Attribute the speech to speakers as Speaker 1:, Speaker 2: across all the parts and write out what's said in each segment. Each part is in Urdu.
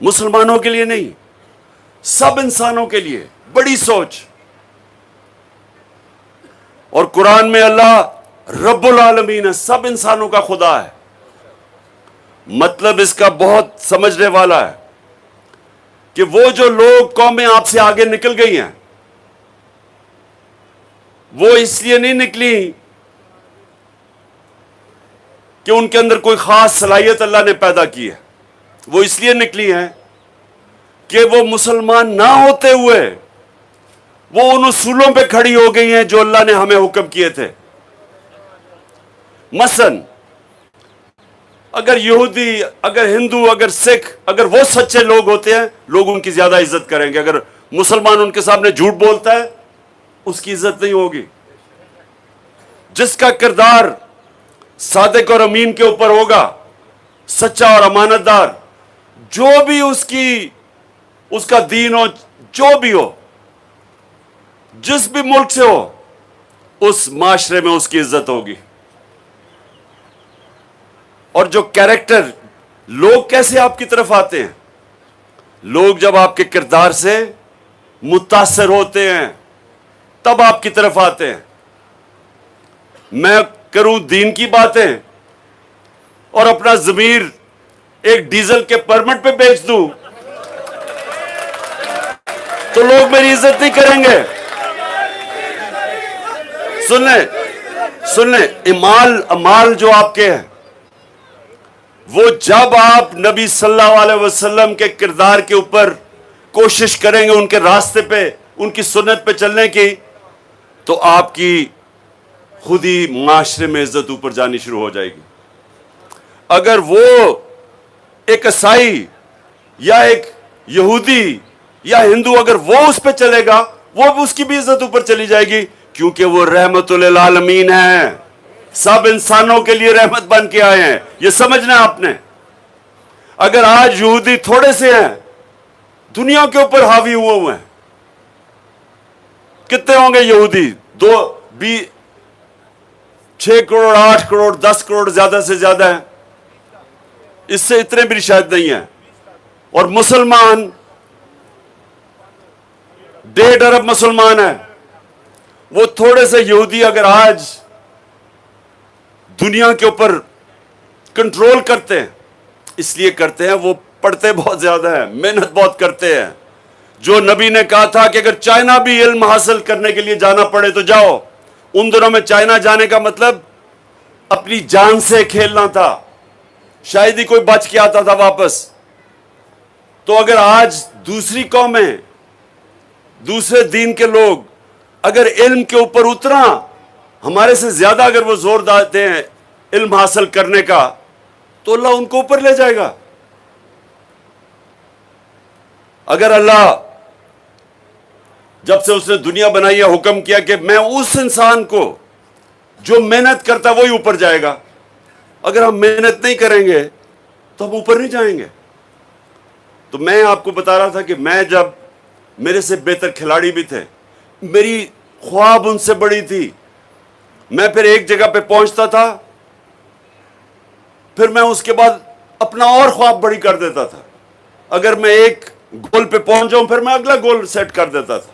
Speaker 1: مسلمانوں کے لیے نہیں, سب انسانوں کے لیے. بڑی سوچ. اور قرآن میں اللہ رب العالمین ہے, سب انسانوں کا خدا ہے. مطلب اس کا بہت سمجھنے والا ہے کہ وہ جو لوگ قومیں آپ سے آگے نکل گئی ہیں, وہ اس لیے نہیں نکلی کہ ان کے اندر کوئی خاص صلاحیت اللہ نے پیدا کی ہے. وہ اس لیے نکلی ہیں کہ وہ مسلمان نہ ہوتے ہوئے وہ ان اصولوں پہ کھڑی ہو گئی ہیں جو اللہ نے ہمیں حکم کیے تھے. مثلاً اگر یہودی, اگر ہندو, اگر سکھ, اگر وہ سچے لوگ ہوتے ہیں, لوگ ان کی زیادہ عزت کریں گے. اگر مسلمان ان کے سامنے جھوٹ بولتا ہے, اس کی عزت نہیں ہوگی. جس کا کردار صادق اور امین کے اوپر ہوگا, سچا اور امانت دار, جو بھی اس کا دین ہو, جو بھی ہو, جس بھی ملک سے ہو, اس معاشرے میں اس کی عزت ہوگی. اور جو کیریکٹر, لوگ کیسے آپ کی طرف آتے ہیں؟ لوگ جب آپ کے کردار سے متاثر ہوتے ہیں تب آپ کی طرف آتے ہیں. میں کروں دین کی باتیں اور اپنا ضمیر ایک ڈیزل کے پرمٹ پہ بیچ دوں تو لوگ میری عزت نہیں کریں گے. سن لیں, امال جو آپ کے ہیں, وہ جب آپ نبی صلی اللہ علیہ وسلم کے کردار کے اوپر کوشش کریں گے, ان کے راستے پہ, ان کی سنت پہ چلنے کی, تو آپ کی خود ہی معاشرے میں عزت اوپر جانی شروع ہو جائے گی. اگر وہ ایک عیسائی یا ایک یہودی یا ہندو, اگر وہ اس پہ چلے گا, وہ اس کی بھی عزت اوپر چلی جائے گی, کیونکہ وہ رحمت للعالمین ہیں, سب انسانوں کے لیے رحمت بن کے آئے ہیں. یہ سمجھنا ہے آپ نے. اگر آج یہودی تھوڑے سے ہیں, دنیا کے اوپر حاوی ہوئے ہیں, کتنے ہوں گے یہودی؟ 6 کروڑ, 8 کروڑ, 10 کروڑ زیادہ سے زیادہ ہیں, اس سے اتنے بھی شاید نہیں ہیں. اور مسلمان 1.5 ارب مسلمان ہیں. وہ تھوڑے سے یہودی اگر آج دنیا کے اوپر کنٹرول کرتے ہیں, اس لیے کرتے ہیں وہ پڑھتے بہت زیادہ ہیں, محنت بہت کرتے ہیں. جو نبی نے کہا تھا کہ اگر چائنا بھی علم حاصل کرنے کے لیے جانا پڑے تو جاؤ, ان دنوں میں چائنا جانے کا مطلب اپنی جان سے کھیلنا تھا, شاید ہی کوئی بچ کے آتا تھا واپس. تو اگر آج دوسری قومیں, دوسرے دین کے لوگ اگر علم کے اوپر اترا, ہمارے سے زیادہ اگر وہ زور دیتے ہیں علم حاصل کرنے کا, تو اللہ ان کو اوپر لے جائے گا. اگر اللہ جب سے اس نے دنیا بنائی ہے حکم کیا کہ میں اس انسان کو جو محنت کرتا وہی اوپر جائے گا, اگر ہم محنت نہیں کریں گے تو ہم اوپر نہیں جائیں گے. تو میں آپ کو بتا رہا تھا کہ میں جب, میرے سے بہتر کھلاڑی بھی تھے, میری خواب ان سے بڑی تھی, میں پھر ایک جگہ پہ پہنچتا تھا, پھر میں اس کے بعد اپنا اور خواب بڑی کر دیتا تھا. اگر میں ایک گول پہ پہنچ جاؤں پھر میں اگلا گول سیٹ کر دیتا تھا.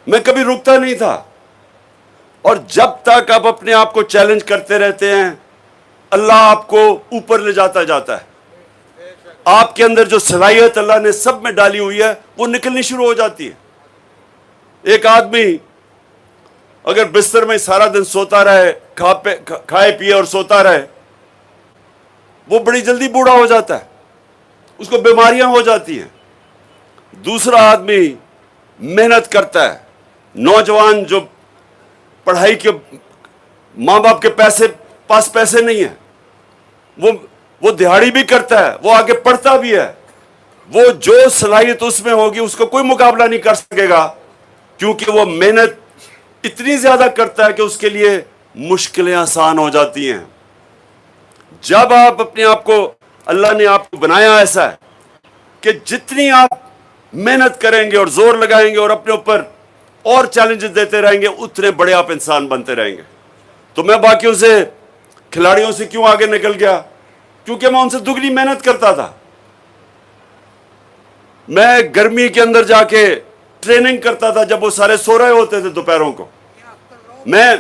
Speaker 1: میں کبھی رکتا نہیں تھا. اور جب تک آپ اپنے آپ کو چیلنج کرتے رہتے ہیں, اللہ آپ کو اوپر لے جاتا ہے. آپ کے اندر جو صلاحیت اللہ نے سب میں ڈالی ہوئی ہے وہ نکلنی شروع ہو جاتی ہے. ایک آدمی اگر بستر میں سارا دن سوتا رہے, کھائے پیے اور سوتا رہے, وہ بڑی جلدی بوڑھا ہو جاتا ہے, اس کو بیماریاں ہو جاتی ہیں. دوسرا آدمی محنت کرتا ہے, نوجوان جو پڑھائی کے, ماں باپ کے پاس پیسے نہیں ہیں, وہ دہاڑی بھی کرتا ہے, وہ آگے پڑھتا بھی ہے, وہ جو صلاحیت اس میں ہوگی اس کو کوئی مقابلہ نہیں کر سکے گا, کیونکہ وہ محنت اتنی زیادہ کرتا ہے کہ اس کے لیے مشکلیں آسان ہو جاتی ہیں. جب آپ اپنے آپ کو, اللہ نے آپ کو بنایا ایسا ہے کہ جتنی آپ محنت کریں گے اور زور لگائیں گے اور اپنے اوپر اور چیلنجز دیتے رہیں گے, اتنے بڑے آپ انسان بنتے رہیں گے. تو میں باقیوں سے, کھلاڑیوں سے کیوں آگے نکل گیا؟ کیونکہ میں ان سے دگنی محنت کرتا تھا. میں گرمی کے اندر جا کے ٹریننگ کرتا تھا جب وہ سارے سو رہے ہوتے تھے دوپہروں کو. میں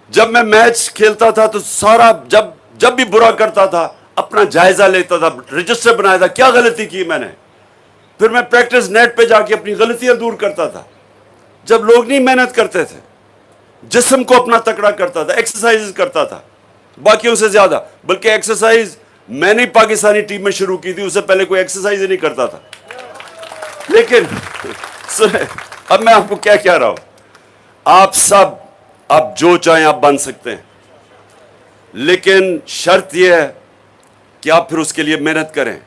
Speaker 1: جب میں میچ کھیلتا تھا تو سارا جب بھی برا کرتا تھا اپنا جائزہ لیتا تھا, رجسٹر بنایا تھا کیا غلطی کی میں نے, پھر میں پریکٹس نیٹ پہ جا کے اپنی غلطیاں دور کرتا تھا. جب لوگ نہیں محنت کرتے تھے, جسم کو اپنا تکڑا کرتا تھا, ایکسرسائز کرتا تھا باقیوں سے زیادہ, بلکہ ایکسرسائز میں نے پاکستانی ٹیم میں شروع کی تھی, اس سے پہلے کوئی ایکسرسائز ہی نہیں کرتا تھا. لیکن سنیں, اب میں آپ کو کیا کہہ رہا ہوں, آپ جو چاہیں آپ بن سکتے ہیں, لیکن شرط یہ ہے کہ آپ پھر اس کے لیے محنت کریں.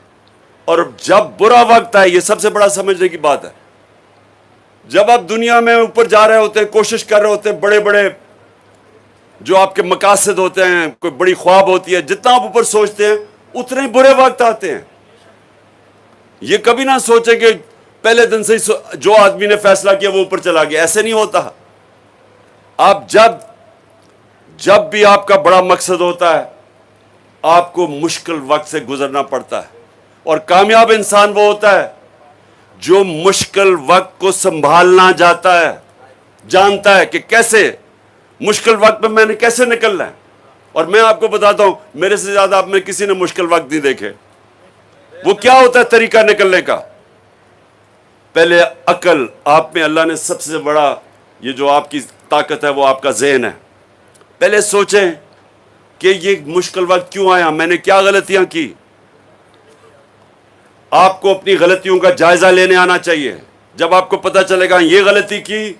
Speaker 1: اور جب برا وقت آئے, یہ سب سے بڑا سمجھنے کی بات ہے, جب آپ دنیا میں اوپر جا رہے ہوتے ہیں, کوشش کر رہے ہوتے ہیں, بڑے بڑے جو آپ کے مقاصد ہوتے ہیں, کوئی بڑی خواب ہوتی ہے, جتنا آپ اوپر سوچتے ہیں اتنے ہی برے وقت آتے ہیں. یہ کبھی نہ سوچیں کہ پہلے دن سے جو آدمی نے فیصلہ کیا وہ اوپر چلا گیا, ایسے نہیں ہوتا. آپ جب بھی آپ کا بڑا مقصد ہوتا ہے آپ کو مشکل وقت سے گزرنا پڑتا ہے, اور کامیاب انسان وہ ہوتا ہے جو مشکل وقت کو سنبھالنا جانتا ہے کہ کیسے مشکل وقت میں نے کیسے نکلنا ہے. اور میں آپ کو بتاتا ہوں, میرے سے زیادہ آپ میں کسی نے مشکل وقت نہیں دیکھے. وہ کیا ہوتا ہے طریقہ نکلنے کا؟ پہلے عقل, آپ میں اللہ نے سب سے بڑا یہ جو آپ کی طاقت ہے وہ آپ کا ذہن ہے. پہلے سوچیں کہ یہ مشکل وقت کیوں آیا, میں نے کیا غلطیاں کی. آپ کو اپنی غلطیوں کا جائزہ لینے آنا چاہیے. جب آپ کو پتہ چلے گا یہ غلطی کی,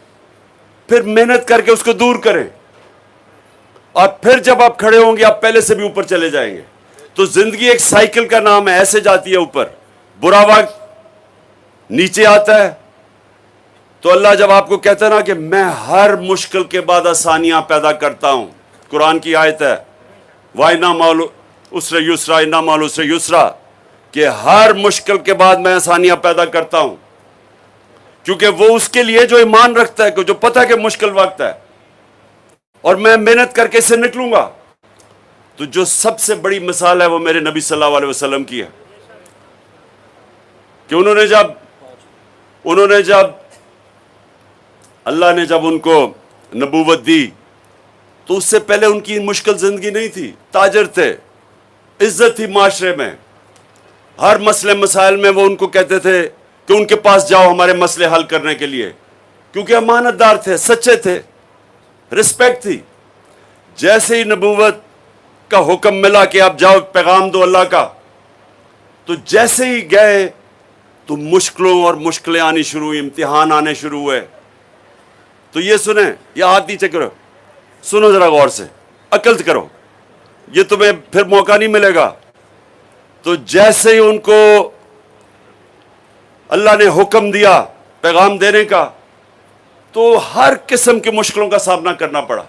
Speaker 1: پھر محنت کر کے اس کو دور کریں, اور پھر جب آپ کھڑے ہوں گے آپ پہلے سے بھی اوپر چلے جائیں گے. تو زندگی ایک سائیکل کا نام ہے, ایسے جاتی ہے اوپر. برا وقت نیچے آتا ہے, تو اللہ جب آپ کو کہتا ہے نا کہ میں ہر مشکل کے بعد آسانیاں پیدا کرتا ہوں, قرآن کی آیت ہے وَإِنَّ مَعَ الْعُسْرِ يُسْرًا إِنَّ مَعَ الْعُسْرِ يُسْرًا, کہ ہر مشکل کے بعد میں آسانیاں پیدا کرتا ہوں. کیونکہ وہ اس کے لیے جو ایمان رکھتا ہے, جو پتہ ہے کہ مشکل وقت ہے اور میں محنت کر کے اس سے نکلوں گا. تو جو سب سے بڑی مثال ہے وہ میرے نبی صلی اللہ علیہ وسلم کی ہے, کہ انہوں نے جب اللہ نے جب ان کو نبوت دی تو اس سے پہلے ان کی مشکل زندگی نہیں تھی. تاجر تھے, عزت تھی معاشرے میں, ہر مسئلے مسائل میں وہ ان کو کہتے تھے کہ ان کے پاس جاؤ ہمارے مسئلے حل کرنے کے لیے, کیونکہ امانت دار تھے, سچے تھے, رسپیکٹ تھی. جیسے ہی نبوت کا حکم ملا کہ آپ جاؤ پیغام دو اللہ کا, تو جیسے ہی گئے تو مشکلوں اور مشکلیں آنی شروع ہوئی, امتحان آنے شروع ہوئے. تو یہ سنیں, یہ ہاتھ نیچے کرو, سنو ذرا غور سے, عقل کرو, یہ تمہیں پھر موقع نہیں ملے گا. تو جیسے ہی ان کو اللہ نے حکم دیا پیغام دینے کا, تو ہر قسم کی مشکلوں کا سامنا کرنا پڑا.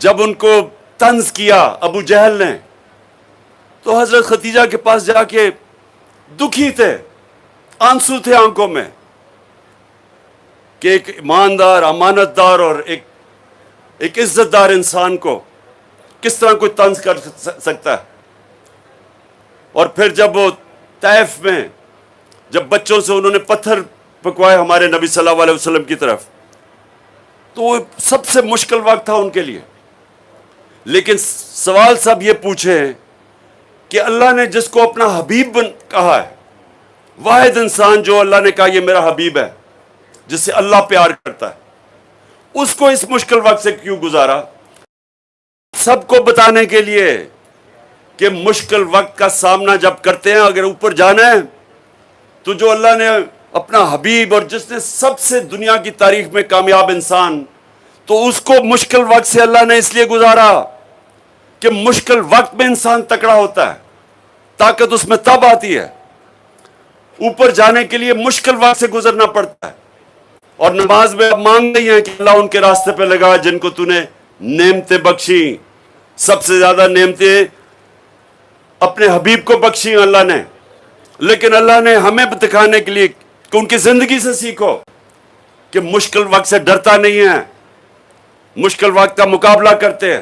Speaker 1: جب ان کو طنز کیا ابو جہل نے, تو حضرت خدیجہ کے پاس جا کے دکھی تھے, آنسو تھے آنکھوں میں, کہ ایک ایماندار, امانت دار اور ایک عزت دار انسان کو کس طرح کوئی طنز کر سکتا ہے. اور پھر جب وہ طائف میں جب بچوں سے انہوں نے پتھر پکوائے ہمارے نبی صلی اللہ علیہ وسلم کی طرف, تو وہ سب سے مشکل وقت تھا ان کے لیے. لیکن سوال سب یہ پوچھے کہ اللہ نے جس کو اپنا حبیب کہا ہے, واحد انسان جو اللہ نے کہا یہ میرا حبیب ہے, جس سے اللہ پیار کرتا ہے, اس کو اس مشکل وقت سے کیوں گزارا؟ سب کو بتانے کے لیے کہ مشکل وقت کا سامنا جب کرتے ہیں, اگر اوپر جانا ہے تو جو اللہ نے اپنا حبیب, اور جس نے سب سے دنیا کی تاریخ میں کامیاب انسان, تو اس کو مشکل وقت سے اللہ نے اس لیے گزارا کہ مشکل وقت میں انسان تکڑا ہوتا ہے, طاقت اس میں تب آتی ہے. اوپر جانے کے لیے مشکل وقت سے گزرنا پڑتا ہے. اور نماز میں اب مانگ رہی ہیں کہ اللہ ان کے راستے پہ لگا جن کو تو نے نعمتیں بخشی. سب سے زیادہ نعمتیں اپنے حبیب کو بخشی اللہ نے, لیکن اللہ نے ہمیں دکھانے کے لیے کہ ان کی زندگی سے سیکھو کہ مشکل وقت سے ڈرتا نہیں ہے, مشکل وقت کا مقابلہ کرتے ہیں.